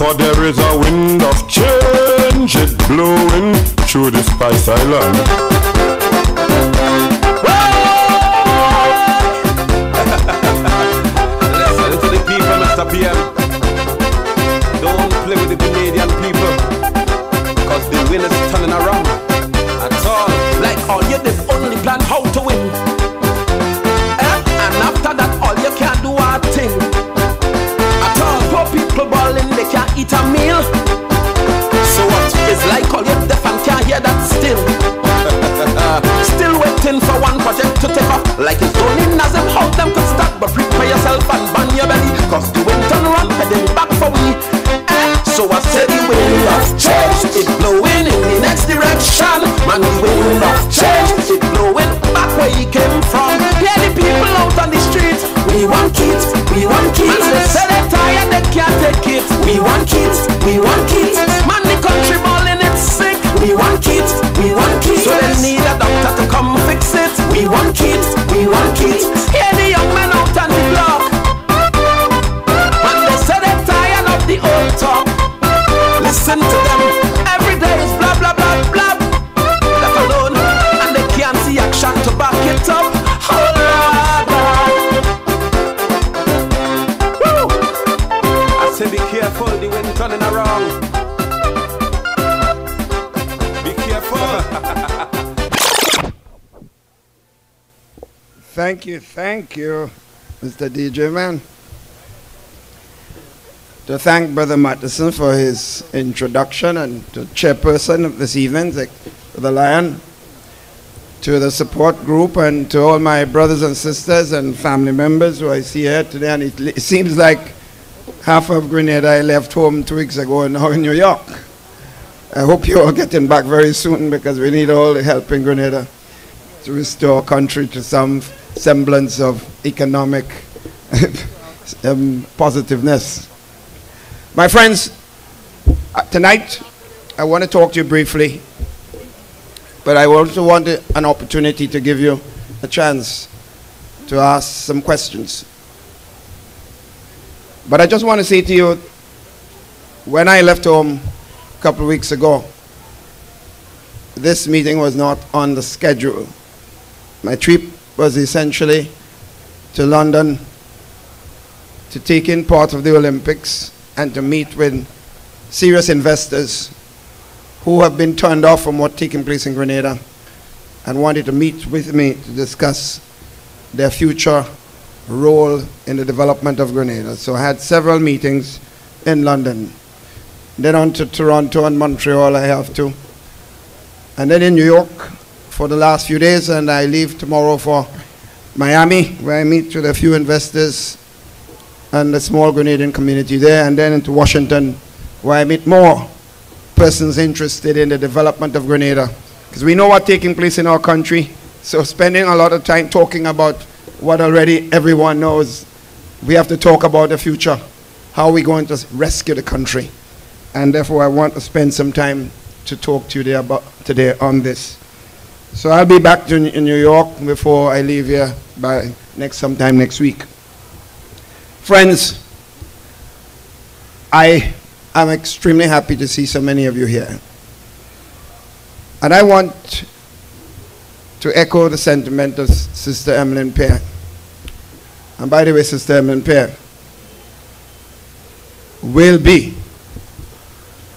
For there is a wind of change, it blowing through the Spice Island. Listen to the people, Mr. PM. Don't play with the Canadian people, cause the wind is turning around. At all, like all you did only plan how to win. And after that, all you can do a thing. At all, poor people balling, they can't eat a meal. So what? It's like all you deaf and can't hear that still. Still waiting for one project to take off. Like it's only Nazim how them could start. But prepare yourself and burn your belly, cause the wind turn around, heading back for we. So I said the wind of change, it blowing in the next direction. Man, the wind of change, it blowing back where he came from. Hear the people out on the streets. We want kids, we want kids. Man, they say they're tired, they can't take it. We want kids, we want kids. Man, the country balling, it's sick. We want kids, we want kids. So they need a doctor to come fix it. We want kids, we want kids. Hear the young men out on the block. Man, they say they're tired of the old talk. Listen to them, every day is blah blah blah blah. Left alone, and they can't see action to back it up. Oh Lord, woo! I say be careful, the wind turning around. Be careful. Thank you, Mr. DJ Man. To thank Brother Matheson for his introduction, and to chairperson of this evening, the Lion, to the support group, and to all my brothers and sisters and family members who I see here today. And it seems like half of Grenada I left home 2 weeks ago and now in New York. I hope you're all getting back very soon, because we need all the help in Grenada to restore our country to some semblance of economic positiveness. My friends, tonight I want to talk to you briefly, but I also want an opportunity to give you a chance to ask some questions. But I just want to say to you, when I left home a couple of weeks ago, this meeting was not on the schedule. My trip was essentially to London to take in part of the Olympics and to meet with serious investors who have been turned off from what's taking place in Grenada and wanted to meet with me to discuss their future role in the development of Grenada. So I had several meetings in London. Then on to Toronto and Montreal I have to. And then in New York for the last few days, and I leave tomorrow for Miami, where I meet with a few investors and the small Grenadian community there, and then into Washington, where I meet more persons interested in the development of Grenada. Because we know what's taking place in our country, so spending a lot of time talking about what already everyone knows, we have to talk about the future. How are we going to rescue the country? And therefore I want to spend some time to talk to you today on this. So I'll be back in New York before I leave here by sometime next week. Friends, I am extremely happy to see so many of you here. And I want to echo the sentiment of Sister Emmeline Pear. And by the way, Sister Emmeline Pear will be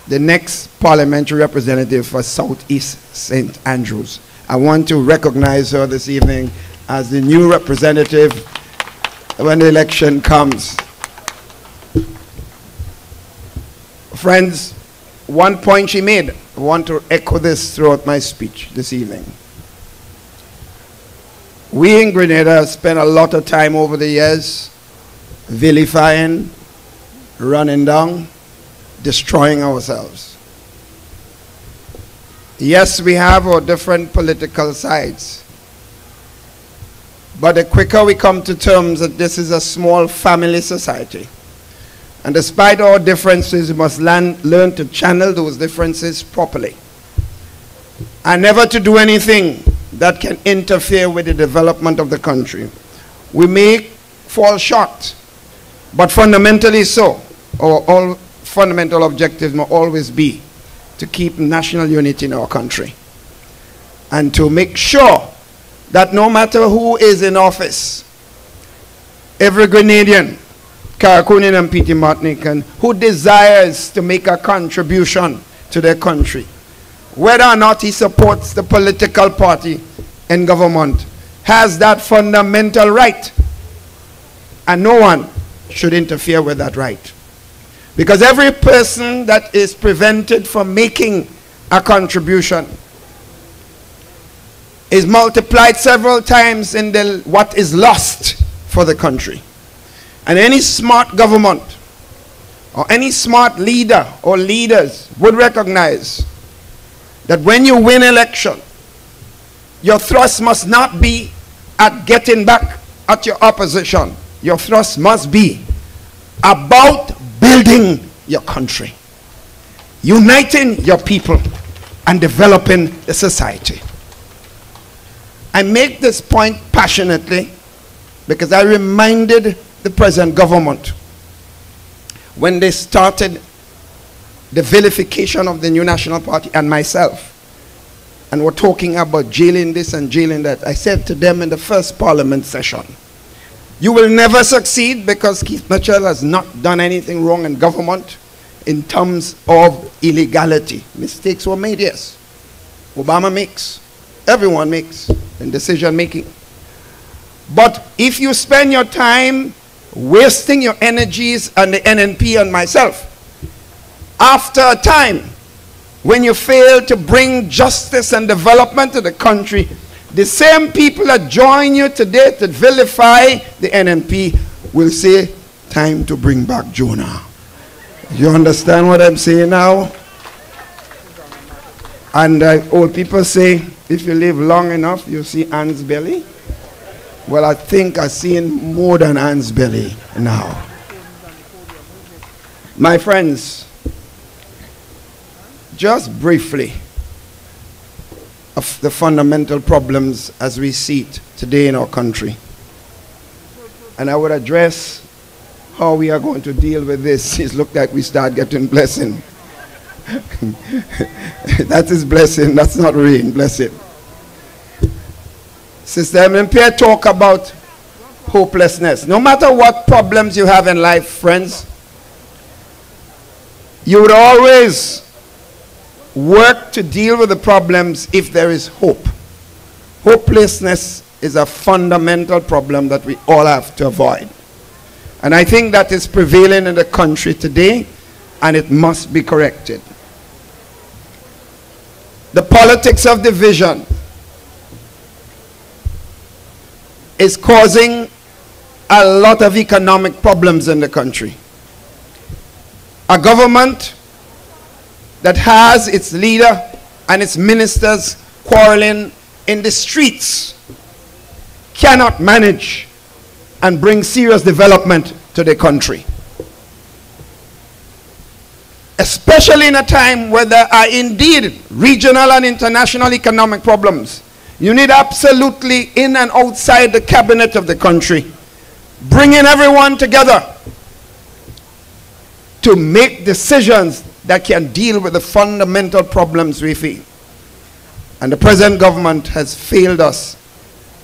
the next parliamentary representative for Southeast St. Andrews. I want to recognize her this evening as the new representative when the election comes. Friends, one point she made, I want to echo this throughout my speech this evening. We in Grenada spent a lot of time over the years vilifying, running down, destroying ourselves. Yes, we have our different political sides, but the quicker we come to terms that this is a small family society, and despite our differences, we must learn to channel those differences properly, and never to do anything that can interfere with the development of the country. We may fall short, but fundamentally so, or all fundamental objectives must always be to keep national unity in our country and to make sure that no matter who is in office, every Grenadian, Caraconian and Petite Martinican who desires to make a contribution to their country, whether or not he supports the political party in government, has that fundamental right. And no one should interfere with that right. Because every person that is prevented from making a contribution is multiplied several times in what is lost for the country. And any smart government or any smart leader or leaders would recognize that when you win election, your thrust must not be at getting back at your opposition. Your thrust must be about building your country, uniting your people, and developing the society. I make this point passionately because I reminded the present government when they started the vilification of the new National Party and myself, and were talking about jailing this and jailing that. I said to them in the first parliament session, you will never succeed because Keith Mitchell has not done anything wrong in government in terms of illegality. Mistakes were made, yes. Obama makes, everyone makes in decision making. But if you spend your time wasting your energies on the NNP and myself, after a time when you fail to bring justice and development to the country, the same people that join you today to vilify the NNP will say, time to bring back Jonah. You understand what I'm saying now? And old people say, if you live long enough, you see ants' belly. Well, I think I've seen more than ants' belly now. My friends, just briefly of the fundamental problems as we see it today in our country. And I would address how we are going to deal with this. It looks like we start getting blessing. That is blessing, that's not rain, blessing. Sister NNP talk about hopelessness. No matter what problems you have in life, friends, you would always work to deal with the problems if there is hope. Hopelessness is a fundamental problem that we all have to avoid. And I think that is prevailing in the country today, and it must be corrected. The politics of division is causing a lot of economic problems in the country. A government that has its leader and its ministers quarreling in the streets cannot manage and bring serious development to the country. Especially in a time where there are indeed regional and international economic problems. You need absolutely in and outside the cabinet of the country, bringing everyone together to make decisions that can deal with the fundamental problems we face. And the present government has failed us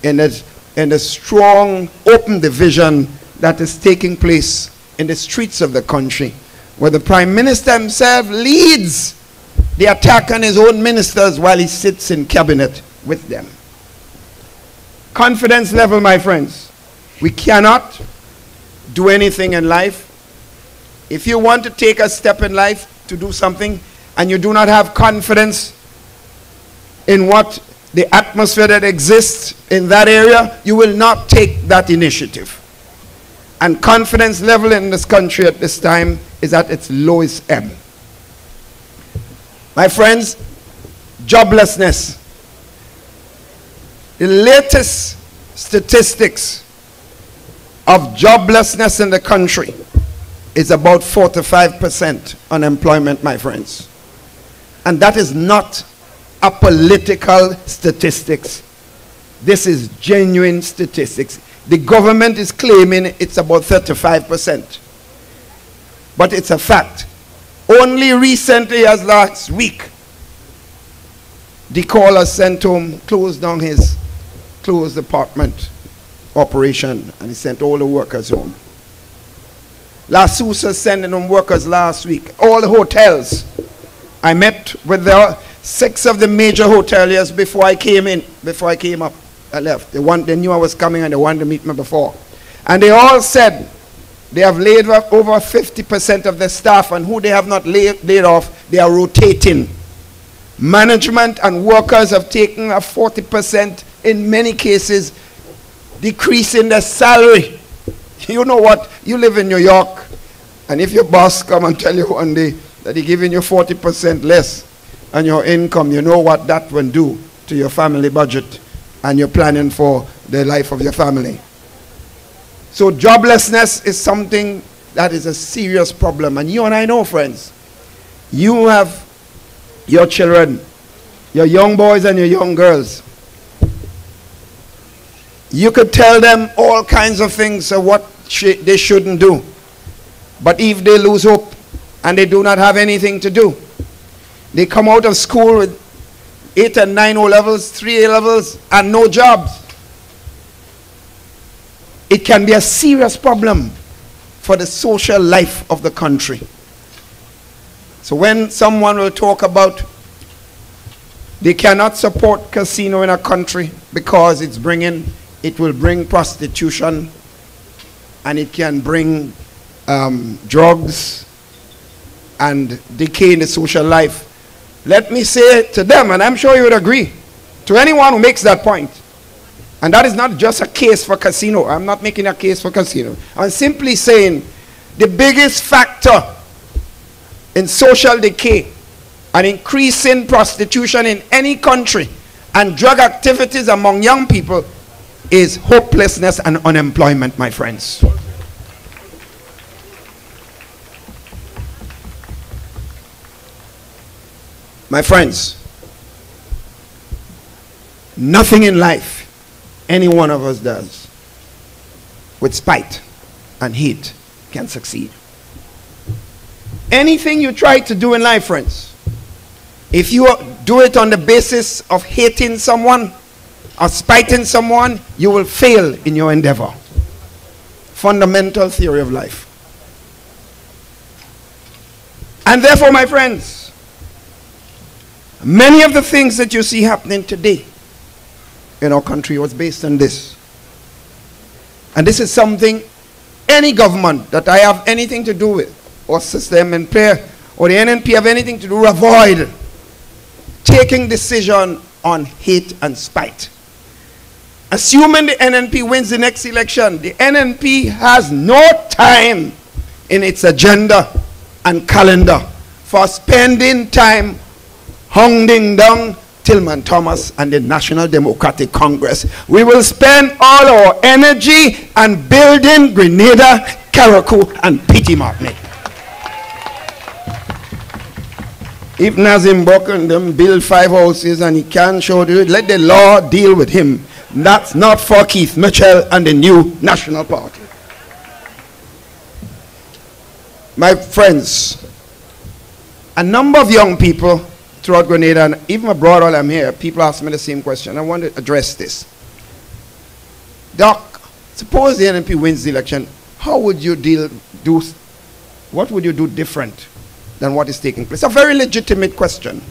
in the strong, open division that is taking place in the streets of the country, where the Prime Minister himself leads the attack on his own ministers while he sits in cabinet with them. Confidence level, my friends. We cannot do anything in life. If you want to take a step in life to do something and you do not have confidence in what the atmosphere that exists in that area, you will not take that initiative. And confidence level in this country at this time is at its lowest ebb. My friends, joblessness. The latest statistics of joblessness in the country is about 4 to 5% unemployment, my friends. And that is not a political statistics. This is genuine statistics. The government is claiming it's about 35%. But it's a fact. Only recently, as last week, the caller sent home, closed down his closed department operation, and he sent all the workers home. La Sousa sending home workers last week. All the hotels. I met with the 6 of the major hoteliers before I came in, before I came up. I left. They knew I was coming and they wanted to meet me before. And they all said they have laid off over 50% of their staff, and who they have not laid off, they are rotating. Management and workers have taken a 40%, in many cases, decrease in their salary. You know what? You live in New York, and if your boss come and tell you one day that he's giving you 40% less on your income, you know what that will do to your family budget, and you're planning for the life of your family. So joblessness is something that is a serious problem. And you and I know, friends, you have your children, your young boys and your young girls. You could tell them all kinds of things of what they shouldn't do. But if they lose hope and they do not have anything to do, they come out of school with 8 and 9 O levels, 3 A levels, and no jobs. It can be a serious problem for the social life of the country. So when someone will talk about they cannot support casino in a country because it will bring prostitution, and it can bring drugs and decay in the social life, let me say to them, and I'm sure you would agree, to anyone who makes that point, and that is not just a case for casino. I'm not making a case for casino. I'm simply saying the biggest factor in social decay and increasing prostitution in any country and drug activities among young people is hopelessness and unemployment, my friends. My friends, nothing in life any one of us does with spite and hate can succeed. Anything you try to do in life, friends, if you do it on the basis of hating someone or spiting someone, you will fail in your endeavor. Fundamental theory of life. And therefore, my friends, many of the things that you see happening today in our country was based on this. And this is something any government that I have anything to do with, or system and prayer, or the NNP have anything to do, avoid taking decision on hate and spite. Assuming the NNP wins the next election, the NNP has no time in its agenda and calendar for spending time hounding down Tillman Thomas and the National Democratic Congress. We will spend all our energy on building Grenada, Carriacou, and P.T. Martinique. If Nazim Bok and them build 5 houses and he can't show it, let the law deal with him. That's not for Keith Mitchell and the new National Party. My friends, a number of young people throughout Grenada, and even abroad while I'm here, people ask me the same question. I want to address this. Doc, suppose the NNP wins the election, how would you what would you do different than what is taking place? A very legitimate question.